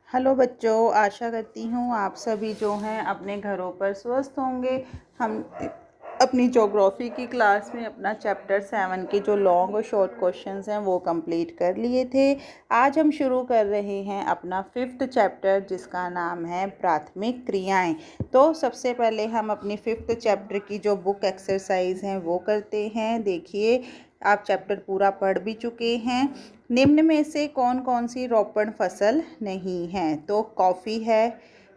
Hello बच्चों, आशा करती हूँ आप सभी जो हैं अपने घरों पर स्वस्थ होंगे। हम अपनी ज्योग्राफी की क्लास में अपना चैप्टर 7 के जो लॉन्ग और शॉर्ट क्वेश्चंस हैं वो कंप्लीट कर लिए थे। आज हम शुरू कर रहे हैं अपना 5th चैप्टर जिसका नाम है प्राथमिक क्रियाएं। तो सबसे पहले हम अपनी 5th चैप्टर की जो बुक एक्सरसाइज हैं वो करते हैं। देखिए, आप चैप्टर पूरा पढ़ भी चुके हैं। निम्न में से कौन कौन सी रोपण फसल नहीं है? तो कॉफ़ी है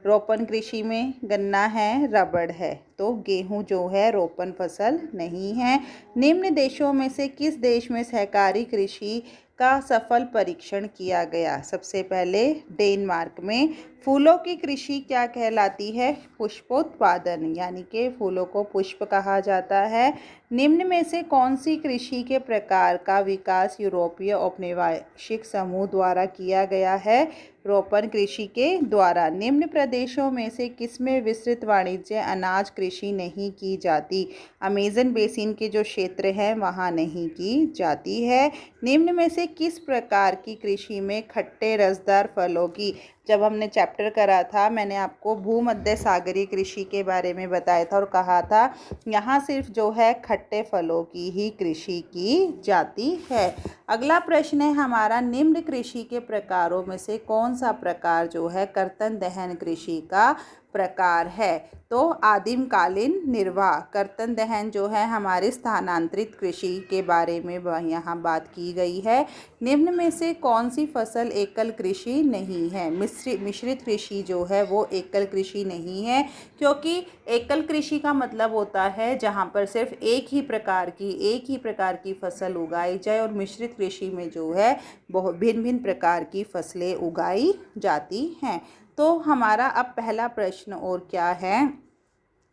रोपण कृषि में, गन्ना है, रबड़ है। तो गेहूं जो है रोपण फसल नहीं है। निम्न देशों में से किस देश में सहकारी कृषि का सफल परीक्षण किया गया? सबसे पहले डेनमार्क में। फूलों की कृषि क्या कहलाती है? पुष्पोत्पादन, यानी कि फूलों को पुष्प कहा जाता है। निम्न में से कौन सी कृषि के प्रकार का विकास यूरोपीय औपनिवेशिक समूह द्वारा किया गया है? रोपण कृषि के द्वारा। निम्न प्रदेशों में से किसमें विस्तृत वाणिज्य अनाज कृषि नहीं की जाती? अमेज़न बेसिन के जो क्षेत्र हैं वहाँ नहीं की जाती है। निम्न में से किस प्रकार की कृषि में खट्टे रसदार फलों की, जब हमने चैप्टर करा था मैंने आपको भूमध्य सागरीय कृषि के बारे में बताया था और कहा था यहाँ सिर्फ जो है खट्टे फलों की ही कृषि की जाती है। अगला प्रश्न है हमारा, निम्न कृषि के प्रकारों में से कौन सा प्रकार जो है कर्तन दहन कृषि का प्रकार है? तो आदिम कालीन निर्वाह। कर्तन दहन जो है हमारे स्थानांतरित कृषि के बारे में यहाँ बात की गई है। निम्न में से कौन सी फसल एकल कृषि नहीं है? मिश्रित कृषि जो है वो एकल कृषि नहीं है, क्योंकि एकल कृषि का मतलब होता है जहाँ पर सिर्फ एक ही प्रकार की फसल उगाई जाए, और मिश्रित कृषि में जो है बहुत भिन्न भिन्न प्रकार की फसलें उगाई जाती हैं। तो हमारा अब पहला प्रश्न और क्या है?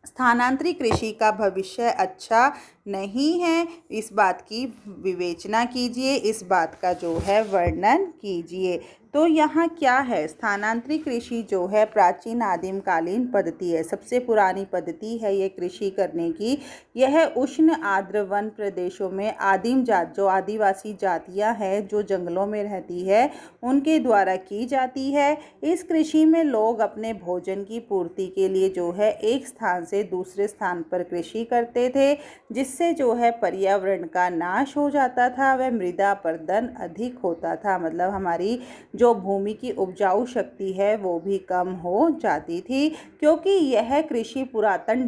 स्थानांतरित कृषि का भविष्य अच्छा नहीं है, इस बात की विवेचना कीजिए, इस बात का जो है वर्णन कीजिए। तो यहाँ क्या है? स्थानांतरित कृषि जो है प्राचीन आदिम कालीन पद्धति है, सबसे पुरानी पद्धति है ये कृषि करने की। यह उष्ण आर्द्र वन प्रदेशों में आदिम जात, जो आदिवासी जातियाँ हैं जो जंगलों में रहती है, उनके द्वारा की जाती है। इस कृषि में लोग अपने भोजन की पूर्ति के लिए जो है एक स्थान से दूसरे स्थान पर कृषि करते थे, जिससे जो है पर्यावरण का नाश हो जाता था, वह मृदा अपरदन अधिक होता था, मतलब हमारी जो भूमि की उपजाऊ शक्ति है वो भी कम हो जाती थी, क्योंकि यह कृषि पुराने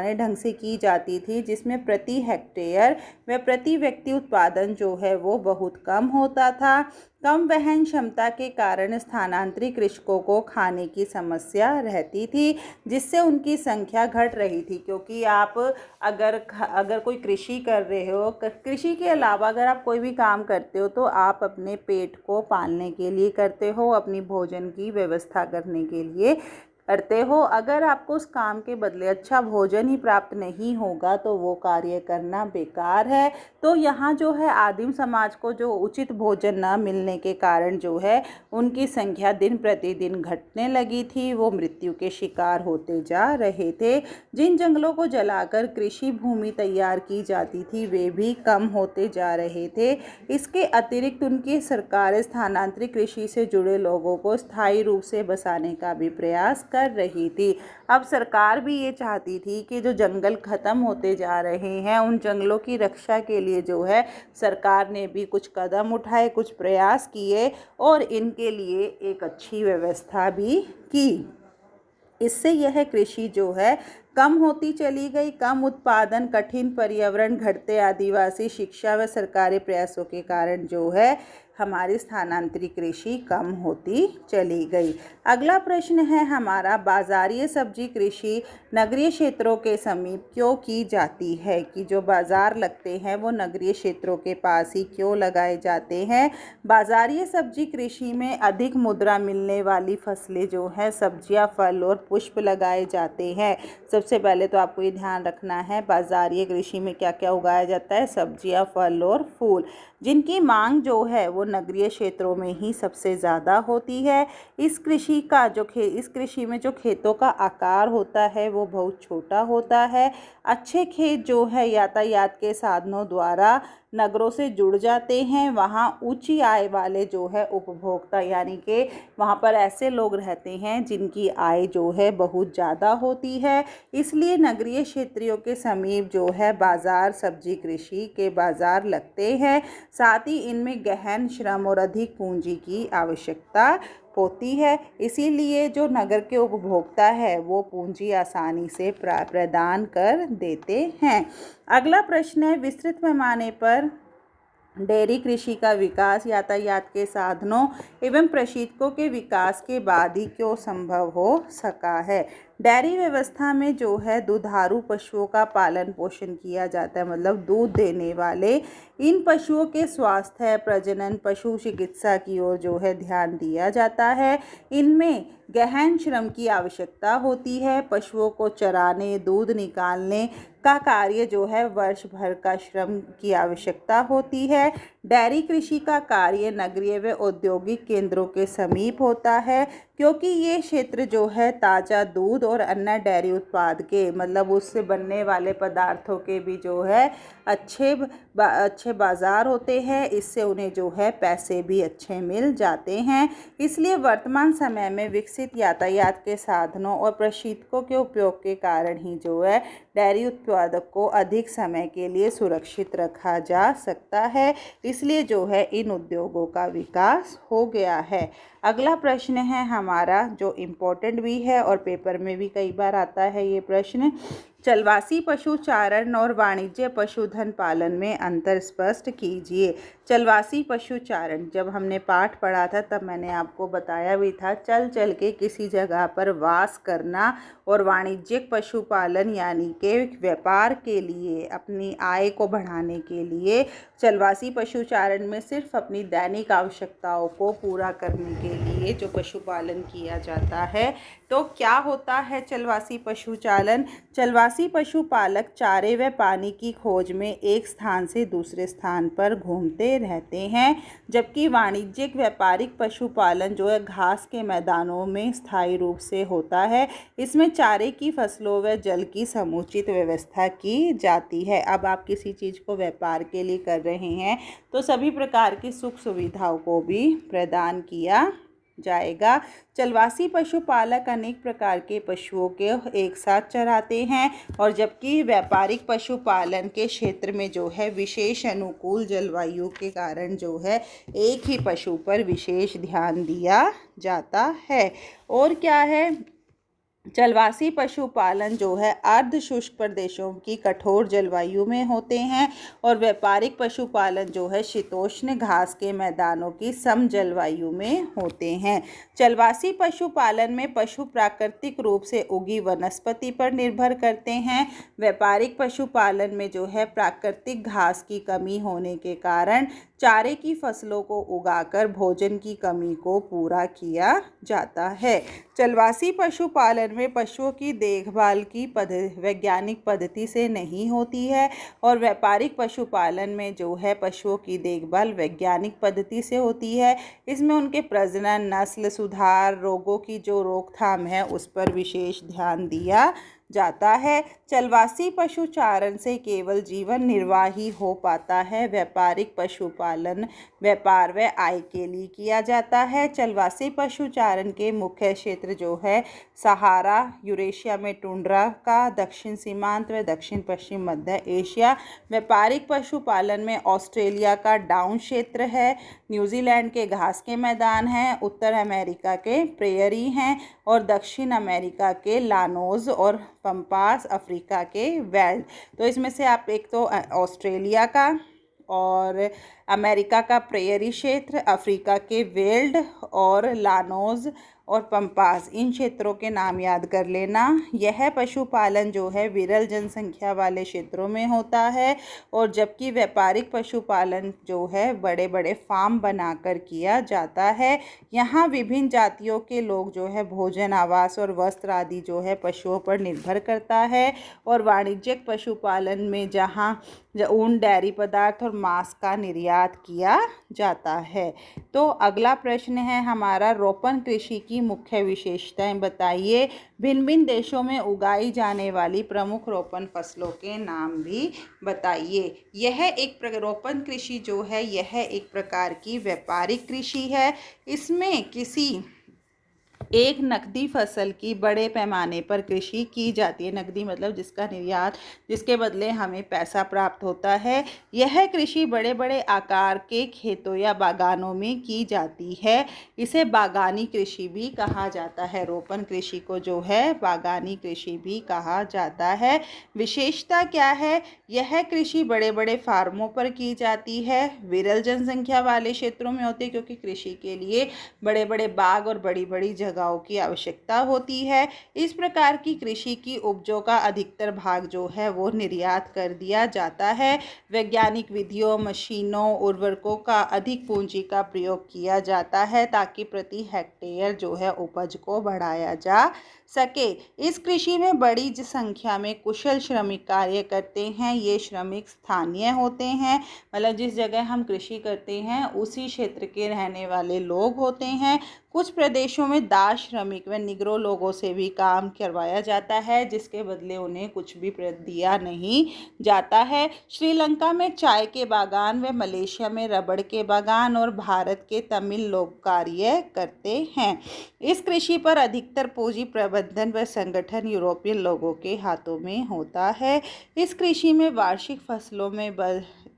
ढंग से की जाती थी, जिसमें प्रति हेक्टेयर व प्रति व्यक्ति उत्पादन जो है वो बहुत कम होता था। कम वहन क्षमता के कारण स्थानांतरित कृषकों को खाने की समस्या रहती थी, जिससे उनकी संख्या घट रही थी। क्योंकि आप अगर कोई कृषि कर रहे हो, कृषि के अलावा अगर आप कोई भी काम करते हो तो आप अपने पेट को पालने के लिए करते हो, अपनी भोजन की व्यवस्था करने के लिए करते हो। अगर आपको उस काम के बदले अच्छा भोजन ही प्राप्त नहीं होगा तो वो कार्य करना बेकार है। तो यहाँ जो है आदिम समाज को जो उचित भोजन न मिलने के कारण जो है उनकी संख्या दिन प्रतिदिन घटने लगी थी, वो मृत्यु के शिकार होते जा रहे थे। जिन जंगलों को जलाकर कृषि भूमि तैयार की जाती थी वे भी कम होते जा रहे थे। इसके अतिरिक्त उनकी सरकार स्थानांतरित कृषि से जुड़े लोगों को स्थायी रूप से बसाने का भी प्रयास कर रही थी। अब सरकार भी ये चाहती थी कि जो जंगल खत्म होते जा रहे हैं उन जंगलों की रक्षा के लिए जो है सरकार ने भी कुछ कदम उठाए, कुछ प्रयास किए और इनके लिए एक अच्छी व्यवस्था भी की। इससे यह कृषि जो है कम होती चली गई। कम उत्पादन, कठिन पर्यावरण, घटते आदिवासी शिक्षा व सरकारी प्रयासों के कारण जो है हमारी स्थानांतरित कृषि कम होती चली गई। अगला प्रश्न है हमारा, बाजारीय सब्जी कृषि नगरीय क्षेत्रों के समीप क्यों की जाती है? कि जो बाजार लगते हैं वो नगरीय क्षेत्रों के पास ही क्यों लगाए जाते हैं? बाजारीय सब्जी कृषि में अधिक मुद्रा मिलने वाली फसलें जो हैं सब्जियां, फल और पुष्प लगाए जाते हैं। सबसे पहले तो आपको ये ध्यान रखना है बाजारीय कृषि में क्या क्या उगाया जाता है? सब्जियां, फल और फूल, जिनकी मांग जो है वो नगरीय क्षेत्रों में ही सबसे ज़्यादा होती है। इस कृषि में जो खेतों का आकार होता है वो बहुत छोटा होता है। अच्छे खेत जो है यातायात के साधनों द्वारा नगरों से जुड़ जाते हैं वहाँ ऊंची आय वाले जो है उपभोक्ता, यानी कि वहाँ पर ऐसे लोग रहते हैं जिनकी आय जो है बहुत ज़्यादा होती है, इसलिए नगरीय क्षेत्रों के समीप जो है बाज़ार सब्जी कृषि के बाज़ार लगते हैं। साथ ही इनमें गहन श्रम और अधिक पूंजी की आवश्यकता होती है, इसीलिए जो नगर के उपभोक्ता है वो पूंजी आसानी से प्रदान कर देते हैं। अगला प्रश्न है, विस्तृत पैमाने पर डेयरी कृषि का विकास यातायात के साधनों एवं प्रशीतकों के विकास के बाद ही क्यों संभव हो सका है। डेयरी व्यवस्था में जो है दुधारू पशुओं का पालन पोषण किया जाता है, मतलब दूध देने वाले इन पशुओं के स्वास्थ्य, प्रजनन, पशु चिकित्सा की ओर जो है ध्यान दिया जाता है। इनमें गहन श्रम की आवश्यकता होती है। पशुओं को चराने, दूध निकालने का कार्य जो है वर्ष भर का श्रम की आवश्यकता होती है। डेयरी कृषि का कार्य नगरीय व औद्योगिक केंद्रों के समीप होता है, क्योंकि ये क्षेत्र जो है ताज़ा दूध और अन्य डेयरी उत्पाद के, मतलब उससे बनने वाले पदार्थों के भी जो है अच्छे बाज़ार होते हैं, इससे उन्हें जो है पैसे भी अच्छे मिल जाते हैं। इसलिए वर्तमान समय में विकसित यातायात के साधनों और प्रशीतकों के उपयोग के कारण ही जो है डेयरी उत्पादक को अधिक समय के लिए सुरक्षित रखा जा सकता है, इसलिए जो है इन उद्योगों का विकास हो गया है। अगला प्रश्न है हमारा जो इम्पोर्टेंट भी है और पेपर में भी कई बार आता है ये प्रश्न, चलवासी पशुचारण और वाणिज्य पशुधन पालन में अंतर स्पष्ट कीजिए। चलवासी पशुचारण जब हमने पाठ पढ़ा था तब मैंने आपको बताया भी था, चल चल के किसी जगह पर वास करना, और वाणिज्यिक पशुपालन यानी कि व्यापार के लिए अपनी आय को बढ़ाने के लिए चलवासी पशुचारण में सिर्फ अपनी दैनिक आवश्यकताओं को पूरा करने के लिए जो पशुपालन किया जाता है। तो क्या होता है चलवासी पशुचालन? चलवासी पशुपालक चारे व पानी की खोज में एक स्थान से दूसरे स्थान पर घूमते रहते हैं, जबकि वाणिज्यिक व्यापारिक पशुपालन जो है घास के मैदानों में स्थायी रूप से होता है। इसमें चारे की फसलों व जल की समुचित व्यवस्था की जाती है। अब आप किसी चीज़ को व्यापार के लिए कर रहे हैं तो सभी प्रकार की सुख सुविधाओं को भी प्रदान किया जाएगा। चलवासी पशुपालक अनेक प्रकार के पशुओं के एक साथ चराते हैं, और जबकि व्यापारिक पशुपालन के क्षेत्र में जो है विशेष अनुकूल जलवायु के कारण जो है एक ही पशु पर विशेष ध्यान दिया जाता है। और क्या है, चलवासी पशुपालन जो है अर्ध शुष्क प्रदेशों की कठोर जलवायु में होते हैं, और व्यापारिक पशुपालन जो है शीतोष्ण घास के मैदानों की सम जलवायु में होते हैं। चलवासी पशुपालन में पशु प्राकृतिक रूप से उगी वनस्पति पर निर्भर करते हैं। व्यापारिक पशुपालन में जो है प्राकृतिक घास की कमी होने के कारण चारे की फसलों को उगाकर भोजन की कमी को पूरा किया जाता है। चलवासी पशुपालन में पशुओं की देखभाल की वैज्ञानिक पद्धति से नहीं होती है, और व्यापारिक पशुपालन में जो है पशुओं की देखभाल वैज्ञानिक पद्धति से होती है। इसमें उनके प्रजनन, नस्ल सुधार, रोगों की जो रोकथाम है उस पर विशेष ध्यान दिया जाता है। चलवासी पशुचारण से केवल जीवन निर्वाह ही हो पाता है। व्यापारिक पशुपालन व्यापार व आय के लिए किया जाता है। चलवासी पशुचारण के मुख्य क्षेत्र जो है सहारा, यूरेशिया में टुंड्रा का दक्षिण सीमांत व दक्षिण पश्चिम मध्य एशिया। व्यापारिक पशुपालन में ऑस्ट्रेलिया का डाउन क्षेत्र है, न्यूजीलैंड के घास के मैदान हैं, उत्तर अमेरिका के प्रेयरी हैं, और दक्षिण अमेरिका के लानोज और पंपास, अफ्रीका के वेल्ड। तो इसमें से आप एक तो ऑस्ट्रेलिया का और अमेरिका का प्रेयरी क्षेत्र, अफ्रीका के वेल्ड और लानोज और पंपास, इन क्षेत्रों के नाम याद कर लेना। यह पशुपालन जो है विरल जनसंख्या वाले क्षेत्रों में होता है, और जबकि व्यापारिक पशुपालन जो है बड़े बड़े फार्म बनाकर किया जाता है। यहाँ विभिन्न जातियों के लोग जो है भोजन, आवास और वस्त्र आदि जो है पशुओं पर निर्भर करता है। और वाणिज्यिक पशुपालन में जहाँ ऊन, डेयरी पदार्थ और मांस का निर्यात किया जाता है। तो अगला प्रश्न है हमारा, रोपण कृषि की मुख्य विशेषताएं बताइए। भिन्न भिन्न देशों में उगाई जाने वाली प्रमुख रोपण फसलों के नाम भी बताइए। रोपण कृषि जो है यह एक प्रकार की व्यापारिक कृषि है। इसमें किसी एक नकदी फसल की बड़े पैमाने पर कृषि की जाती है। नकदी मतलब जिसका निर्यात, जिसके बदले हमें पैसा प्राप्त होता है। यह कृषि बड़े बड़े आकार के खेतों या बागानों में की जाती है। इसे बागानी कृषि भी कहा जाता है। रोपण कृषि को जो है बागानी कृषि भी कहा जाता है। विशेषता क्या है? यह कृषि बड़े बड़े फार्मों पर की जाती है। विरल जनसंख्या वाले क्षेत्रों में होती है, क्योंकि कृषि के लिए बड़े बड़े बाग और बड़ी बड़ी जगहों की आवश्यकता होती है। इस प्रकार की कृषि की उपजों का अधिकतर भाग जो है वो निर्यात कर दिया जाता है। वैज्ञानिक विधियों, मशीनों, उर्वरकों का अधिक पूंजी का प्रयोग किया जाता है ताकि प्रति हेक्टेयर जो है उपज को बढ़ाया जा सके। इस कृषि में बड़ी संख्या में कुशल श्रमिक कार्य करते हैं। ये श्रमिक स्थानीय होते हैं, मतलब जिस जगह हम कृषि करते हैं उसी क्षेत्र के रहने वाले लोग होते हैं। कुछ प्रदेशों में दास श्रमिक व निग्रो लोगों से भी काम करवाया जाता है, जिसके बदले उन्हें कुछ भी दिया नहीं जाता है। श्रीलंका में चाय के बागान व मलेशिया में रबड़ के बागान और भारत के तमिल लोग कार्य करते हैं। इस कृषि पर अधिकतर पूंजी प्रबंधन व संगठन यूरोपियन लोगों के हाथों में होता है। इस कृषि में वार्षिक फसलों में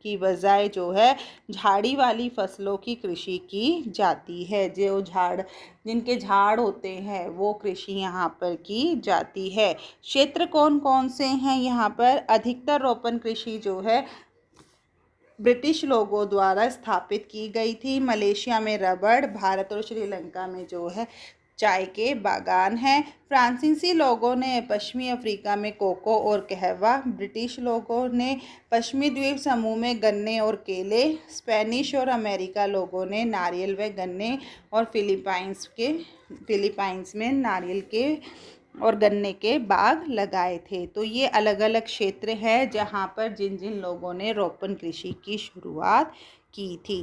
की बजाय जो है झाड़ी वाली फसलों की कृषि की जाती है। जिनके झाड़ होते हैं वो कृषि यहाँ पर की जाती है। क्षेत्र कौन कौन से हैं यहाँ पर? अधिकतर रोपण कृषि जो है ब्रिटिश लोगों द्वारा स्थापित की गई थी। मलेशिया में रबड़, भारत और श्रीलंका में जो है चाय के बागान हैं। फ्रांसीसी लोगों ने पश्चिमी अफ्रीका में कोको और कहवा, ब्रिटिश लोगों ने पश्चिमी द्वीप समूह में गन्ने और केले, स्पेनिश और अमेरिका लोगों ने नारियल व गन्ने और फिलीपाइंस में नारियल के और गन्ने के बाग लगाए थे। तो ये अलग अलग क्षेत्र है जहाँ पर जिन जिन लोगों ने रोपण कृषि की शुरुआत की थी।